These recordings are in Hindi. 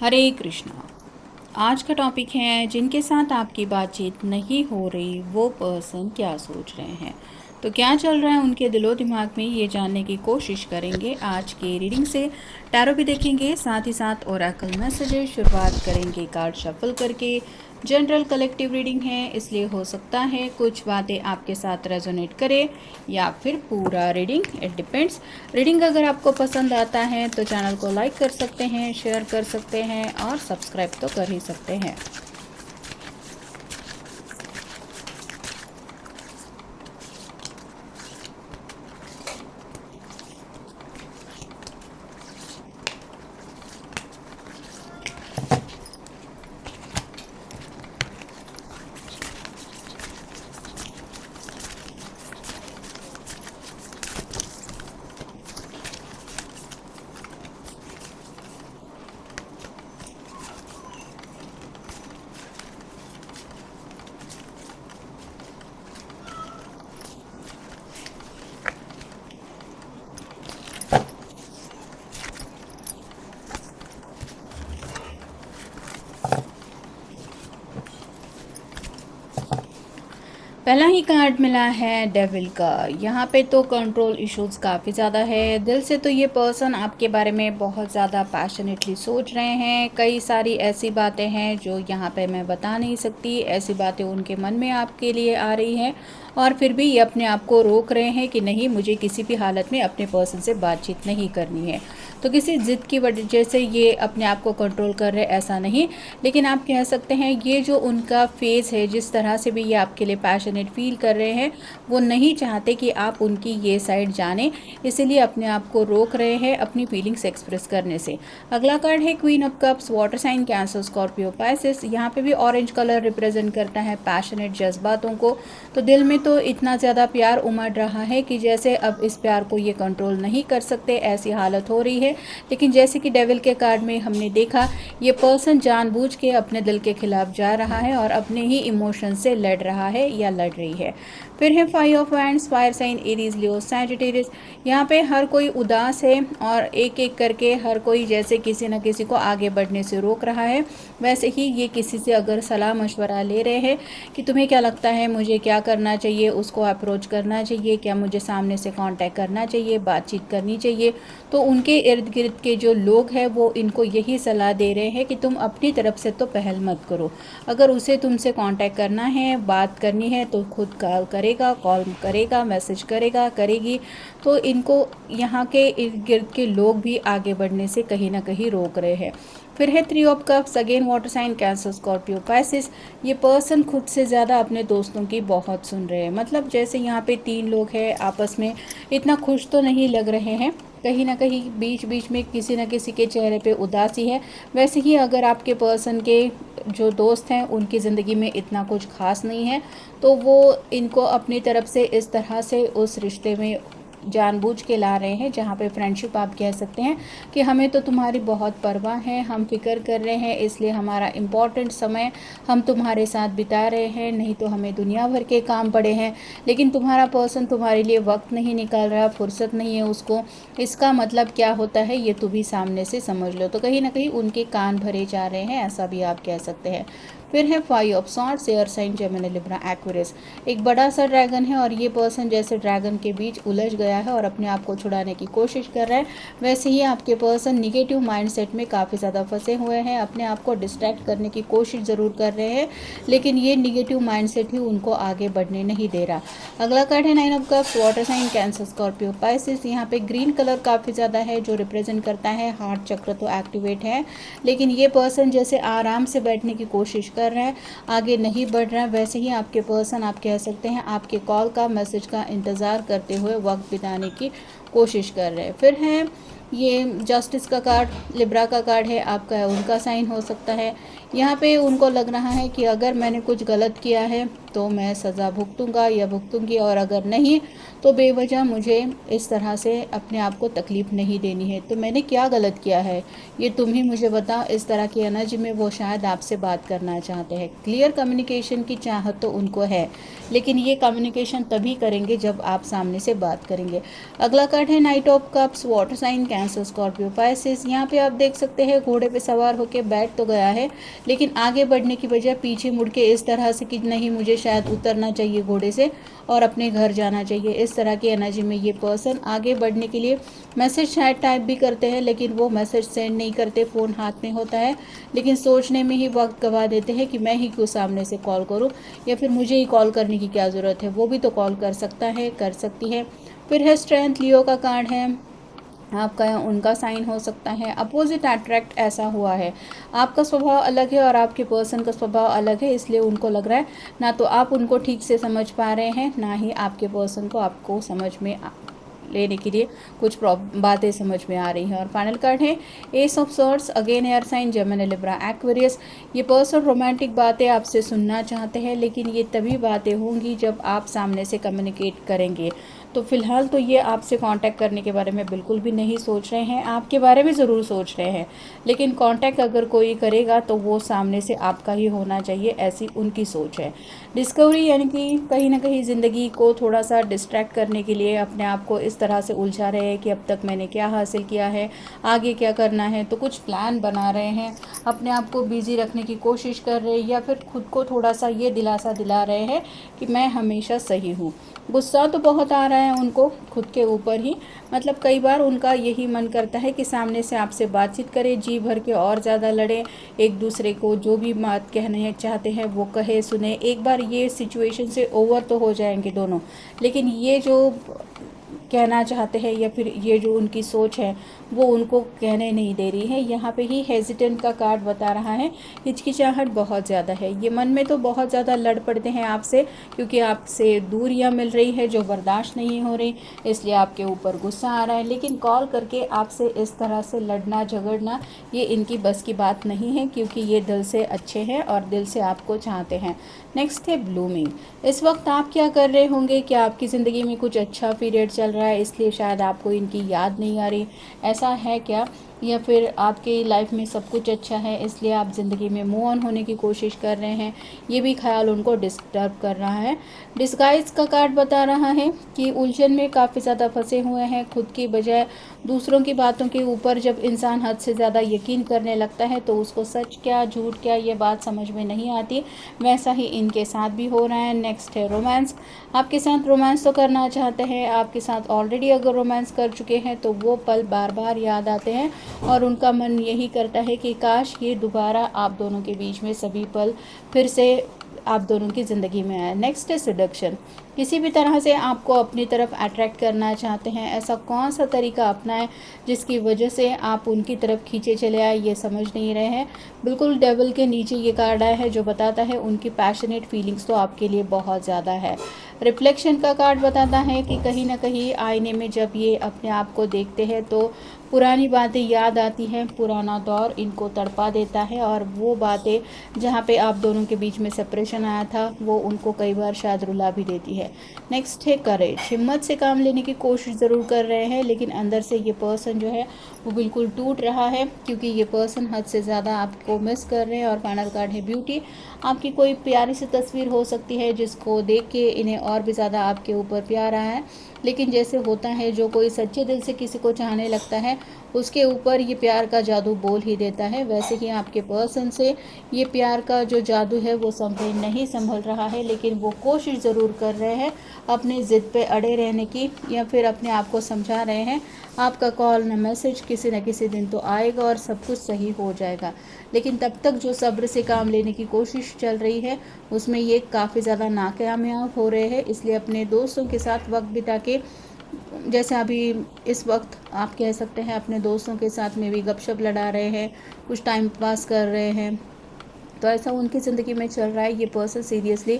हरे कृष्णा। आज का टॉपिक है जिनके साथ आपकी बातचीत नहीं हो रही वो पर्सन क्या सोच रहे हैं। तो क्या चल रहा है उनके दिलो दिमाग में, ये जानने की कोशिश करेंगे आज के रीडिंग से। टैरो भी देखेंगे, साथ ही साथ ओरेकल मैसेजेस। शुरुआत करेंगे कार्ड शफल करके। जनरल कलेक्टिव रीडिंग है, इसलिए हो सकता है कुछ बातें आपके साथ रेजोनेट करे या फिर पूरा रीडिंग, इट डिपेंड्स। रीडिंग अगर आपको पसंद आता है तो चैनल को लाइक कर सकते हैं, शेयर कर सकते हैं और सब्सक्राइब तो कर ही सकते हैं। पहला ही कार्ड मिला है डेविल का। यहाँ पे तो कंट्रोल इश्यूज काफ़ी ज़्यादा है। दिल से तो ये पर्सन आपके बारे में बहुत ज़्यादा पैशनेटली सोच रहे हैं। कई सारी ऐसी बातें हैं जो यहाँ पे मैं बता नहीं सकती, ऐसी बातें उनके मन में आपके लिए आ रही हैं और फिर भी ये अपने आप को रोक रहे हैं कि नहीं, मुझे किसी भी हालत में अपने पर्सन से बातचीत नहीं करनी है। तो किसी ज़िद की वजह से ये अपने आप को कंट्रोल कर रहे, ऐसा नहीं, लेकिन आप कह सकते हैं ये जो उनका फेस है, जिस तरह से भी ये आपके लिए पैशनेट फील कर रहे हैं, वो नहीं चाहते कि आप उनकी ये साइड जानें, इसीलिए अपने आप को रोक रहे हैं अपनी फीलिंग्स एक्सप्रेस करने से। अगला कार्ड है queen of cups, water sign Cancer Scorpio Pisces. यहाँ पे भी ऑरेंज कलर रिप्रेजेंट करता है पैशनेट जज्बातों को। तो दिल में तो इतना ज़्यादा प्यार उमड़ रहा है कि जैसे अब इस प्यार को ये कंट्रोल नहीं कर सकते, ऐसी हालत हो रही है। लेकिन जैसे कि डेविल के कार्ड में हमने देखा, ये पर्सन जानबूझ के अपने दिल के खिलाफ जा रहा है और अपने ही इमोशन से लड़ रहा है या लड़ रही है। फिर है five of wands, fire sign Aries Leo Sagittarius. यहाँ पे हर कोई उदास है और एक एक करके हर कोई जैसे किसी न किसी को आगे बढ़ने से रोक रहा है, वैसे ही ये किसी से अगर सलाह मशवरा ले रहे हैं कि तुम्हें क्या लगता है, मुझे क्या करना चाहिए, उसको अप्रोच करना चाहिए, क्या मुझे सामने से कांटेक्ट करना चाहिए, बातचीत करनी चाहिए, तो उनके इर्द गिर्द के जो लोग हैं वो इनको यही सलाह दे रहे हैं कि तुम अपनी तरफ से तो पहल मत करो। अगर उसे तुमसे कांटेक्ट करना है, बात करनी है, तो खुद कॉल करेगा, मैसेज करेगा, करेगी। तो इनको यहाँ के इर्द गिर्द के लोग भी आगे बढ़ने से कहीं ना कहीं रोक रहे हैं। फिर है three of cups, again water sign Cancer Scorpio Pisces. ये पर्सन खुद से ज़्यादा अपने दोस्तों की बहुत सुन रहे हैं। मतलब जैसे यहाँ पे तीन लोग हैं, आपस में इतना खुश तो नहीं लग रहे हैं, कहीं ना कहीं बीच बीच में किसी न किसी के चेहरे पे उदासी है। वैसे ही अगर आपके पर्सन के जो दोस्त हैं उनकी ज़िंदगी में इतना कुछ खास नहीं है, तो वो इनको अपनी तरफ से इस तरह से उस रिश्ते में जानबूझ के ला रहे हैं, जहाँ पे फ्रेंडशिप आप कह सकते हैं कि हमें तो तुम्हारी बहुत परवाह है, हम फिक्र कर रहे हैं, इसलिए हमारा इम्पॉर्टेंट समय हम तुम्हारे साथ बिता रहे हैं, नहीं तो हमें दुनिया भर के काम पड़े हैं, लेकिन तुम्हारा पर्सन तुम्हारे लिए वक्त नहीं निकाल रहा, फुर्सत नहीं है उसको। इसका मतलब क्या होता है ये तो भी सामने से समझ लो। तो कहीं ना कहीं उनके कान भरे जा रहे हैं, ऐसा भी आप कह सकते हैं। फिर है five of swords, air sign Gemini Libra Aquarius. एक बड़ा सा ड्रैगन है और ये पर्सन जैसे ड्रैगन के बीच उलझ गया है और अपने आप को छुड़ाने की कोशिश कर रहा है, वैसे ही आपके पर्सन निगेटिव माइंडसेट में काफ़ी ज़्यादा फंसे हुए हैं, अपने आप को डिस्ट्रैक्ट करने की कोशिश ज़रूर कर रहे हैं, लेकिन ये निगेटिव माइंडसेट ही उनको आगे बढ़ने नहीं दे रहा। अगला कार्ड है nine of cups, water sign Cancer Scorpio Pisces. यहाँ पे ग्रीन कलर काफ़ी ज़्यादा है जो रिप्रेजेंट करता है हार्ट चक्र तो एक्टिवेट है, लेकिन ये पर्सन जैसे आराम से बैठने की कोशिश कर रहा है, आगे नहीं बढ़ रहा है। वैसे ही आपके पर्सन, आप कह सकते हैं, आपके कॉल का, मैसेज का इंतज़ार करते हुए वक्त बिताने की कोशिश कर रहे हैं। फिर है ये जस्टिस का कार्ड, लिब्रा का कार्ड है आपका, उनका साइन हो सकता है। यहाँ पे उनको लग रहा है कि अगर मैंने कुछ गलत किया है तो मैं सज़ा भुगतूंगा या भुगतूंगी, और अगर नहीं तो बेवजह मुझे इस तरह से अपने आप को तकलीफ़ नहीं देनी है। तो मैंने क्या गलत किया है, ये तुम ही मुझे बताओ। इस तरह की एनर्जी में वो शायद आपसे बात करना चाहते हैं। क्लियर कम्युनिकेशन की चाहत तो उनको है, लेकिन ये कम्युनिकेशन तभी करेंगे जब आप सामने से बात करेंगे। अगला कार्ड है knight of cups, water sign, Cancer, Scorpio, Pisces. यहाँ पे आप देख सकते हैं घोड़े पे सवार होकर बैठ तो गया है, लेकिन आगे बढ़ने की बजाय पीछे मुड़ के इस तरह से कि नहीं, मुझे शायद उतरना चाहिए घोड़े से और अपने घर जाना चाहिए। इस तरह की एनर्जी में ये पर्सन आगे बढ़ने के लिए मैसेज शायद टाइप भी करते हैं, लेकिन वो मैसेज सेंड नहीं करते, फ़ोन हाथ में होता है, लेकिन सोचने में ही वक्त गवा देते हैं कि मैं ही क्यों सामने से कॉल करूं, या फिर मुझे ही कॉल करने की क्या ज़रूरत है, वो भी तो कॉल कर सकता है, कर सकती है। फिर है स्ट्रेंथ, लियो का कार्ड है, आपका या उनका साइन हो सकता है। अपोजिट अट्रैक्ट ऐसा हुआ है, आपका स्वभाव अलग है और आपके पर्सन का स्वभाव अलग है, इसलिए उनको लग रहा है ना तो आप उनको ठीक से समझ पा रहे हैं, ना ही आपके पर्सन को आपको समझ में लेने के लिए कुछ बातें समझ में आ रही हैं। और फाइनल कार्ड है ace of swords, again air sign, Gemini, Libra, Aquarius. ये पर्सन रोमांटिक बातें आपसे सुनना चाहते हैं, लेकिन ये तभी बातें होंगी जब आप सामने से कम्युनिकेट करेंगे। तो फिलहाल तो ये आपसे कांटेक्ट करने के बारे में बिल्कुल भी नहीं सोच रहे हैं, आपके बारे में ज़रूर सोच रहे हैं, लेकिन कांटेक्ट अगर कोई करेगा तो वो सामने से आपका ही होना चाहिए, ऐसी उनकी सोच है। डिस्कवरी यानी कि कहीं ना कहीं ज़िंदगी को थोड़ा सा डिस्ट्रैक्ट करने के लिए अपने आप को इस तरह से उलझा रहे हैं कि अब तक मैंने क्या हासिल किया है, आगे क्या करना है, तो कुछ प्लान बना रहे हैं, अपने आप को बिजी रखने की कोशिश कर रहे हैं, या फिर खुद को थोड़ा सा ये दिलासा दिला रहे हैं कि मैं हमेशा सही हूँ। गुस्सा तो बहुत आ रहा है उनको खुद के ऊपर ही, मतलब कई बार उनका यही मन करता है कि सामने से आपसे बातचीत करें, जी भर के और ज़्यादा लड़ें, एक दूसरे को जो भी बात कहने चाहते हैं वो कहे सुने। एक बार ये सिचुएशन से ओवर तो हो जाएंगे दोनों, लेकिन ये जो कहना चाहते हैं या फिर ये जो उनकी सोच है वो उनको कहने नहीं दे रही है। यहाँ पे ही हेजिटेंट का कार्ड बता रहा है, हिचकिचाहट बहुत ज़्यादा है, ये मन में तो बहुत ज़्यादा लड़ पड़ते हैं आपसे, क्योंकि आपसे दूरियाँ मिल रही है जो बर्दाश्त नहीं हो रही, इसलिए आपके ऊपर गुस्सा आ रहा है, लेकिन कॉल करके आपसे इस तरह से लड़ना झगड़ना ये इनकी बस की बात नहीं है, क्योंकि ये दिल से अच्छे हैं और दिल से आपको चाहते हैं। नेक्स्ट है ब्लूमिंग, इस वक्त आप क्या कर रहे होंगे, क्या आपकी ज़िंदगी में कुछ अच्छा पीरियड चल रहा है इसलिए शायद आपको इनकी याद नहीं आ रही, ऐसा है क्या, या फिर आपकी लाइफ में सब कुछ अच्छा है इसलिए आप ज़िंदगी में मूव ऑन होने की कोशिश कर रहे हैं, ये भी ख्याल उनको डिस्टर्ब कर रहा है। डिस्गाइज का कार्ड बता रहा है कि उलझन में काफ़ी ज़्यादा फंसे हुए हैं, खुद की बजाय दूसरों की बातों के ऊपर जब इंसान हद से ज़्यादा यकीन करने लगता है तो उसको सच क्या झूठ क्या ये बात समझ में नहीं आती, वैसा ही इनके साथ भी हो रहा है। नेक्स्ट है रोमांस, आपके साथ रोमांस तो करना चाहते हैं, आपके साथ ऑलरेडी अगर रोमांस कर चुके हैं तो वो पल बार बार याद आते हैं और उनका मन यही करता है कि काश ये दोबारा आप दोनों के बीच में सभी पल फिर से आप दोनों की ज़िंदगी में आए। नेक्स्ट है सिडक्शन, किसी भी तरह से आपको अपनी तरफ अट्रैक्ट करना चाहते हैं, ऐसा कौन सा तरीका अपनाएं जिसकी वजह से आप उनकी तरफ खींचे चले आए, ये समझ नहीं रहे हैं। बिल्कुल डेविल के नीचे ये कार्ड आया है जो बताता है उनकी पैशनेट फीलिंग्स तो आपके लिए बहुत ज़्यादा है। रिफ्लेक्शन का कार्ड बताता है कि कहीं ना कहीं आईने में जब ये अपने आप को देखते हैं तो पुरानी बातें याद आती हैं, पुराना दौर इनको तड़पा देता है, और वो बातें जहाँ पे आप दोनों के बीच में सेपरेशन आया था वो उनको कई बार शायद रुला भी देती है। नेक्स्ट है करेज, हिम्मत से काम लेने की कोशिश ज़रूर कर रहे हैं, लेकिन अंदर से ये पर्सन जो है वो बिल्कुल टूट रहा है, क्योंकि ये पर्सन हद से ज़्यादा आपको मिस कर रहे हैं। और फाइनल कार्ड है ब्यूटी, आपकी कोई प्यारी सी तस्वीर हो सकती है जिसको देख के इन्हें और भी ज़्यादा आपके ऊपर प्यार आया है, लेकिन जैसे होता है जो कोई सच्चे दिल से किसी को चाहने लगता है उसके ऊपर ये प्यार का जादू बोल ही देता है, वैसे ही आपके पर्सन से ये प्यार का जो जादू है वो नहीं संभल रहा है, लेकिन वो कोशिश ज़रूर कर रहे हैं अपने ज़िद पे अड़े रहने की, या फिर अपने आप को समझा रहे हैं आपका कॉल न मैसेज किसी न किसी दिन तो आएगा और सब कुछ सही हो जाएगा। लेकिन तब तक जो सब्र से काम लेने की कोशिश चल रही है उसमें ये काफ़ी ज़्यादा नाकामयाब हो रहे हैं, इसलिए अपने दोस्तों के साथ वक्त बिता के, जैसे अभी इस वक्त आप कह सकते हैं अपने दोस्तों के साथ में भी गपशप लड़ा रहे हैं, कुछ टाइम पास कर रहे हैं, तो ऐसा उनकी ज़िंदगी में चल रहा है। ये पर्सन सीरियसली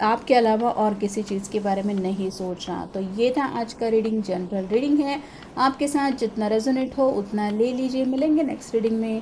आपके अलावा और किसी चीज़ के बारे में नहीं सोच रहा। तो ये था आज का रीडिंग, जनरल रीडिंग है, आपके साथ जितना रेजोनेट हो उतना ले लीजिए। मिलेंगे नेक्स्ट रीडिंग में।